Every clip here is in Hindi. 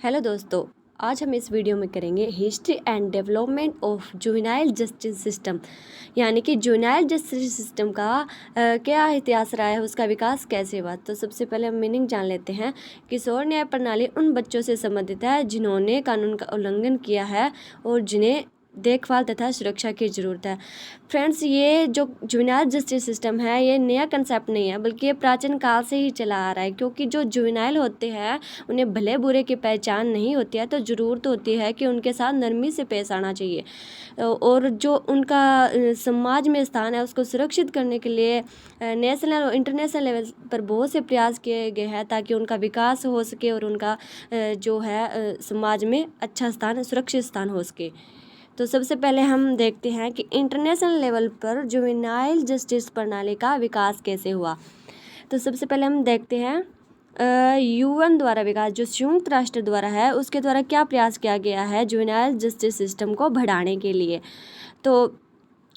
हेलो दोस्तों, आज हम इस वीडियो में करेंगे history and development of juvenile justice system, यानी कि जुवेनाइल जस्टिस सिस्टम का क्या इतिहास रहा है, उसका विकास कैसे हुआ। तो सबसे पहले हम मीनिंग जान लेते हैं। किशोर न्याय प्रणाली उन बच्चों से संबंधित है जिन्होंने कानून का उल्लंघन किया है और जिन्हें देखभाल तथा सुरक्षा की ज़रूरत है। फ्रेंड्स, ये जो जुवेनाइल जस्टिस सिस्टम है ये नया कंसेप्ट नहीं है, बल्कि ये प्राचीन काल से ही चला आ रहा है। क्योंकि जो जुवेनाइल होते हैं उन्हें भले बुरे की पहचान नहीं होती है, तो ज़रूरत होती है कि उनके साथ नरमी से पेश आना चाहिए और जो उनका समाज में स्थान है उसको सुरक्षित करने के लिए नेशनल और इंटरनेशनल लेवल पर बहुत से प्रयास किए गए हैं ताकि उनका विकास हो सके और उनका जो है समाज में अच्छा स्थान, सुरक्षित स्थान हो सके। तो सबसे पहले हम देखते हैं कि इंटरनेशनल लेवल पर जुवेनाइल जस्टिस प्रणाली का विकास कैसे हुआ। तो सबसे पहले हम देखते हैं यूएन द्वारा विकास, जो संयुक्त राष्ट्र द्वारा है, उसके द्वारा क्या प्रयास किया गया है जुवेनाइल जस्टिस सिस्टम को बढ़ाने के लिए। तो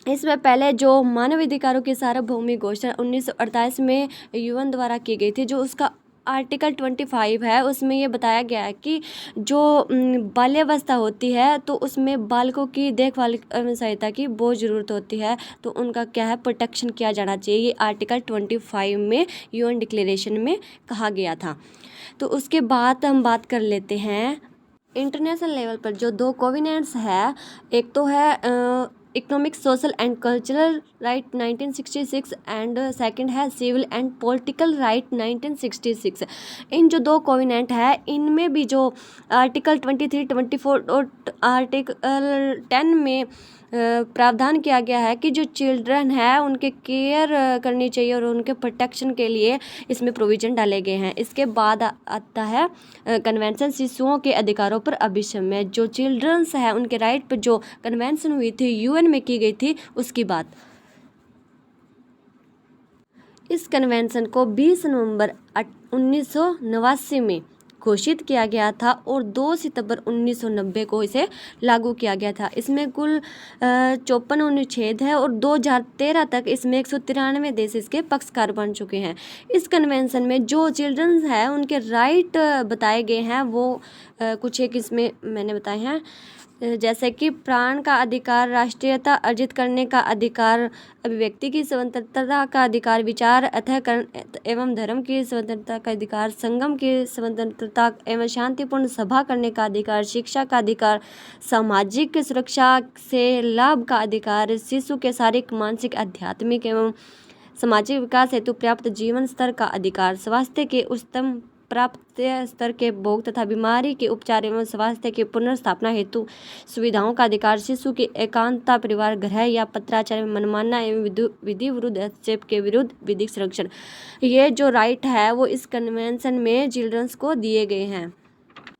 इसमें पहले जो मानवाधिकारों की सार्वभौमिक घोषणा 1948 में यूएन द्वारा की गई थी, जो उसका आर्टिकल 25 है, उसमें ये बताया गया है कि जो बाल्यावस्था होती है तो उसमें बालकों की देखभाल एवं सहायता की बहुत ज़रूरत होती है, तो उनका क्या है, प्रोटेक्शन किया जाना चाहिए। ये आर्टिकल 25 में यूएन डिक्लेरेशन में कहा गया था। तो उसके बाद हम बात कर लेते हैं इंटरनेशनल लेवल पर जो दो कोवेनेंट्स है। एक तो है economic, social and cultural right 1966 and second है सिविल एंड पॉलिटिकल राइट 1966। इन जो दो कोवेनेंट है इनमें भी जो आर्टिकल 23, 24 और आर्टिकल 10 में प्रावधान किया गया है कि जो चिल्ड्रन है उनके केयर करनी चाहिए और उनके प्रोटेक्शन के लिए इसमें प्रोविज़न डाले गए हैं। इसके बाद आता है कन्वेंशन शिशुओं के अधिकारों पर अभिसमय। जो चिल्ड्रंस है उनके राइट पर जो कन्वेंशन हुई थी, यूएन में की गई थी, उसकी बात। इस कन्वेंशन को 20 नवंबर 1989 में घोषित किया गया था और 2 सितंबर 1990 को इसे लागू किया गया था। इसमें कुल 54 अनुच्छेद है और 2013 तक इसमें 193 देश इसके पक्षकार बन चुके हैं। इस कन्वेंशन में जो चिल्ड्रंस है उनके राइट बताए गए हैं, वो कुछ एक इसमें मैंने बताए हैं, जैसे कि प्राण का अधिकार, राष्ट्रीयता अर्जित करने का अधिकार, अभिव्यक्ति की स्वतंत्रता का अधिकार, विचार अथकरण एवं धर्म की स्वतंत्रता का अधिकार, संगम की स्वतंत्रता एवं शांतिपूर्ण सभा करने का अधिकार, शिक्षा का अधिकार, सामाजिक सुरक्षा से लाभ का अधिकार, शिशु के शारीरिक, मानसिक, आध्यात्मिक एवं सामाजिक विकास हेतु पर्याप्त जीवन स्तर का अधिकार, स्वास्थ्य के उच्चतम प्राप्त स्तर के भोग तथा बीमारी के उपचार एवं स्वास्थ्य की पुनर्स्थापना हेतु सुविधाओं का अधिकार, शिशु की एकांतता, परिवार गृह या पत्राचार में मनमाना एवं विधि विरुद्ध हस्तक्षेप के विरुद्ध विधिक संरक्षण। ये जो राइट है वो इस कन्वेंशन में चिल्ड्रंस को दिए गए हैं।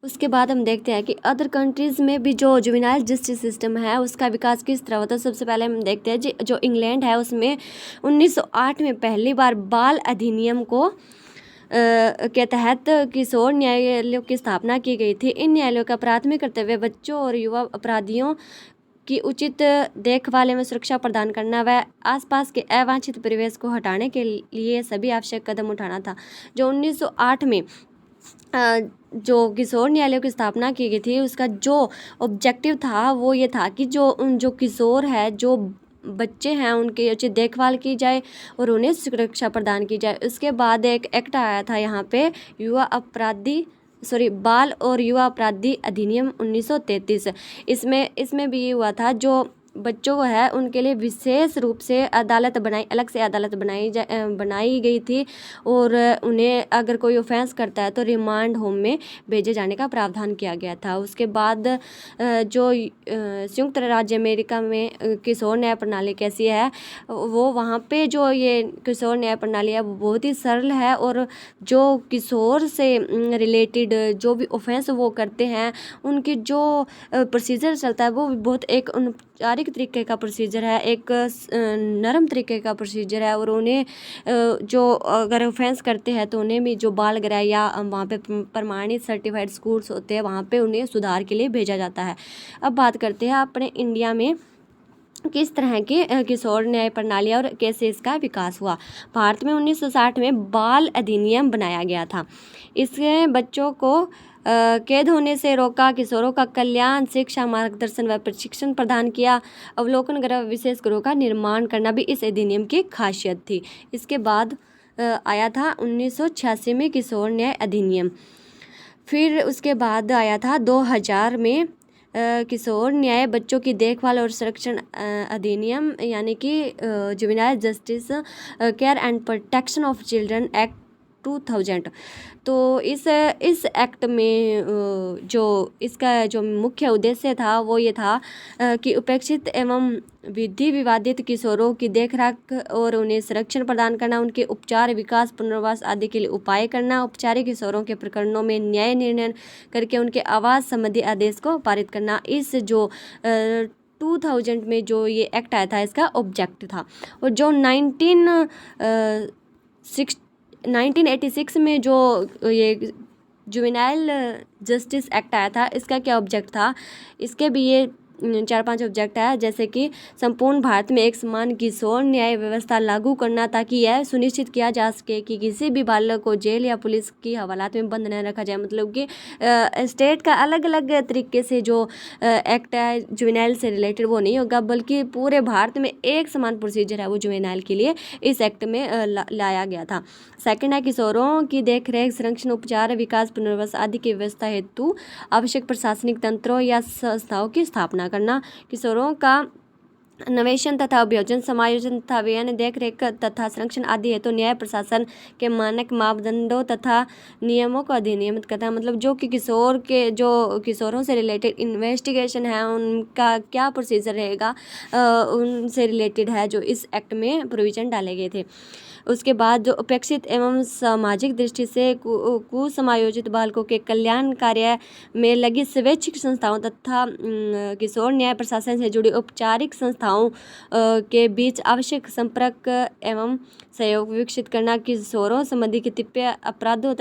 उसके बाद हम देखते हैं कि अदर कंट्रीज़ में भी जो जुवेनाइल जस्टिस सिस्टम है उसका विकास किस तरह होता है। सबसे पहले हम देखते हैं जो इंग्लैंड है उसमें 1908 में पहली बार बाल अधिनियम को के तहत किशोर न्यायालयों की स्थापना की गई थी। इन न्यायालयों का प्राथमिक कर्तव्य बच्चों और युवा अपराधियों की उचित देखभाल एवं सुरक्षा प्रदान करना व आसपास के अवांछित परिवेश को हटाने के लिए सभी आवश्यक कदम उठाना था। जो 1908 में जो किशोर न्यायालयों की स्थापना की गई थी उसका जो ऑब्जेक्टिव था वो ये था कि जो किशोर है, जो बच्चे हैं, उनकी उचित देखभाल की जाए और उन्हें सुरक्षा प्रदान की जाए। उसके बाद एक एक्ट आया था यहाँ पे, बाल और युवा अपराधी अधिनियम 1933। इसमें भी ये हुआ था, जो बच्चों को है उनके लिए विशेष रूप से अदालत अलग से अदालत बनाई गई थी और उन्हें अगर कोई ऑफेंस करता है तो रिमांड होम में भेजे जाने का प्रावधान किया गया था। उसके बाद जो संयुक्त राज्य अमेरिका में किशोर न्याय प्रणाली कैसी है, वो वहाँ पे जो ये किशोर न्याय प्रणाली है वो बहुत ही सरल है और जो किशोर से रिलेटेड जो भी ऑफेंस वो करते हैं उनकी जो प्रोसीजर चलता है वो भी बहुत एक औपचारिक तरीके का प्रोसीजर है, एक नरम तरीके का प्रोसीजर है और उन्हें जो अगर ऑफेंस करते हैं तो उन्हें भी जो बाल गृह या वहाँ पे प्रमाणित सर्टिफाइड स्कूल्स होते हैं वहाँ पे उन्हें सुधार के लिए भेजा जाता है। अब बात करते हैं अपने इंडिया में किस तरह की किशोर न्याय प्रणाली और कैसे इसका विकास हुआ। भारत में 1960 में बाल अधिनियम बनाया गया था। इससे बच्चों को कैद होने से रोका, किशोरों का कल्याण, शिक्षा, मार्गदर्शन व प्रशिक्षण प्रदान किया, अवलोकन गृह विशेष गृह का निर्माण करना भी इस अधिनियम की खासियत थी। इसके बाद आया था 1986 में किशोर न्याय अधिनियम। फिर उसके बाद आया था 2000 में किशोर न्याय बच्चों की देखभाल और संरक्षण अधिनियम, यानी कि juvenile justice care and protection of children act 2000। तो इस एक्ट में जो इसका जो मुख्य उद्देश्य था वो ये था कि उपेक्षित एवं विधि विवादित किशोरों की देखरेख और उन्हें संरक्षण प्रदान करना, उनके उपचार, विकास, पुनर्वास आदि के लिए उपाय करना, औपचारिक किशोरों के प्रकरणों में न्याय निर्णय करके उनके आवास संबंधी आदेश को पारित करना। इस जो 2000 में जो ये एक्ट आया था इसका ऑब्जेक्ट था। और जो 1986 में जो ये जुवेनाइल जस्टिस एक्ट आया था इसका क्या ऑब्जेक्ट था, इसके भी ये 4-5 ऑब्जेक्ट है, जैसे कि संपूर्ण भारत में एक समान किशोर न्याय व्यवस्था लागू करना, ताकि यह सुनिश्चित किया जा सके कि किसी भी बालक को जेल या पुलिस की हवालात में बंद न रखा जाए। मतलब कि स्टेट का अलग अलग तरीके से जो एक्ट है जुवेनाइल से रिलेटेड वो नहीं होगा, बल्कि पूरे भारत में एक समान प्रोसीजर है वो जुवेनाइल के लिए इस एक्ट में लाया गया था। सेकंड है किशोरों की देखरेख, संरक्षण, उपचार, विकास, पुनर्वास आदि की व्यवस्था हेतु आवश्यक प्रशासनिक तंत्रों या संस्थाओं की स्थापना करना। किशोरों का अन्वेषण तथा अभियोजन, समायोजन तथा व्ययन, देखरेख तथा संरक्षण आदि हेतु न्याय प्रशासन के मानक, मापदंडों तथा नियमों को अधिनियमित करना। मतलब जो कि किशोरों से रिलेटेड इन्वेस्टिगेशन है उनका क्या प्रोसीजर रहेगा उनसे रिलेटेड है जो इस एक्ट में प्रोविजन डाले गए थे। उसके बाद जो उपेक्षित एवं सामाजिक दृष्टि से कुसमायोजित बालकों के कल्याण कार्य में लगी स्वैच्छिक संस्थाओं तथा किशोर न्याय प्रशासन से जुड़ी औपचारिक संस्थाओं के बीच आवश्यक संपर्क एवं सहयोग विकसित करना। किशोरों संबंधी कतिपय अपराधों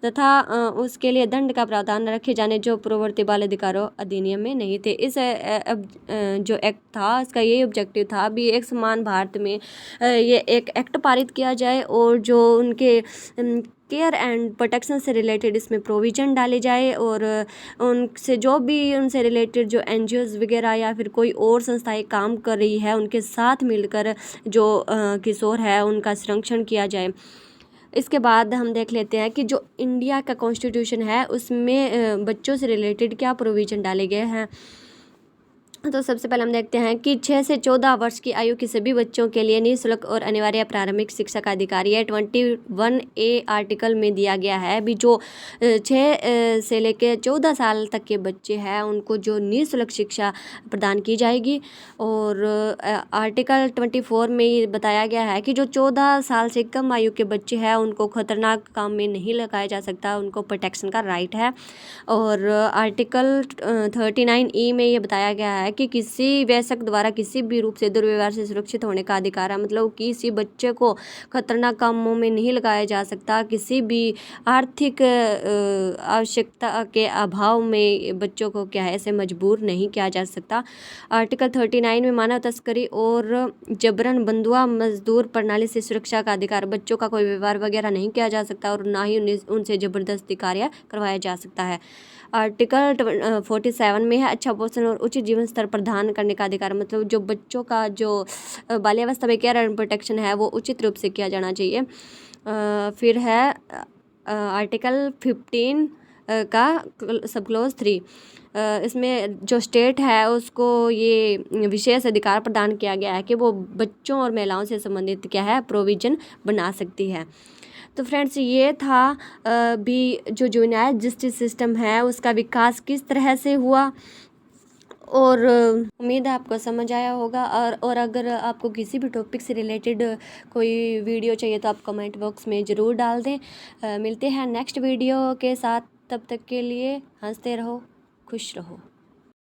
तथा उसके लिए दंड का प्रावधान रखे जाने जो पूर्ववर्ती बाल अधिकारों अधिनियम में नहीं थे। इस जो एक्ट था इसका यही ऑब्जेक्टिव था भी एक समान भारत में ये एक एक्ट पारित किया जाए और जो उनके केयर एंड प्रोटेक्शन से रिलेटेड इसमें प्रोविज़न डाले जाए और उनसे जो भी उनसे रिलेटेड जो NGOs वगैरह या फिर कोई और संस्थाएं काम कर रही है उनके साथ मिलकर जो किशोर है उनका संरक्षण किया जाए। इसके बाद हम देख लेते हैं कि जो इंडिया का कॉन्स्टिट्यूशन है उसमें बच्चों से रिलेटेड क्या प्रोविज़न डाले गए हैं। तो सबसे पहले हम देखते हैं कि 6 से 14 वर्ष की आयु के सभी बच्चों के लिए निःशुल्क और अनिवार्य प्रारंभिक शिक्षा का अधिकार है 21A आर्टिकल में दिया गया है। भी जो 6 से लेकर 14 साल तक के बच्चे हैं उनको जो निःशुल्क शिक्षा प्रदान की जाएगी। और आर्टिकल 24 में ये बताया गया है कि जो 14 साल से कम आयु के बच्चे हैं उनको खतरनाक काम में नहीं लगाया जा सकता, उनको प्रोटेक्शन का राइट है। और आर्टिकल 39E में ये बताया गया है कि किसी वयस्क द्वारा किसी भी रूप से दुर्व्यवहार से सुरक्षित होने का अधिकार है। मतलब किसी बच्चे को खतरनाक कामों में नहीं लगाया जा सकता, किसी भी आर्थिक आवश्यकता के अभाव में बच्चों को क्या है ऐसे मजबूर नहीं किया जा सकता। आर्टिकल 39 में मानव तस्करी और जबरन बंधुआ मजदूर प्रणाली से सुरक्षा का अधिकार, बच्चों का कोई व्यवहार वगैरह नहीं किया जा सकता और ना ही उनसे जबरदस्ती कार्य करवाया जा सकता है। आर्टिकल 47 में है अच्छा पोषण और उचित जीवन स्तर प्रदान करने का अधिकार। मतलब जो बच्चों का जो बाल्यावस्था में केयर एंड प्रोटेक्शन है वो उचित रूप से किया जाना चाहिए। फिर है आर्टिकल 15 का सब क्लोज 3, इसमें जो स्टेट है उसको ये विशेष अधिकार प्रदान किया गया है कि वो बच्चों और महिलाओं से संबंधित क्या है प्रोविज़न बना सकती है। तो फ्रेंड्स ये था भी जो जुवेनाइल जस्टिस सिस्टम है उसका विकास किस तरह से हुआ और उम्मीद है आपको समझ आया होगा। और अगर आपको किसी भी टॉपिक से रिलेटेड कोई वीडियो चाहिए तो आप कमेंट बॉक्स में ज़रूर डाल दें। मिलते हैं नेक्स्ट वीडियो के साथ, तब तक के लिए हंसते रहो, खुश रहो।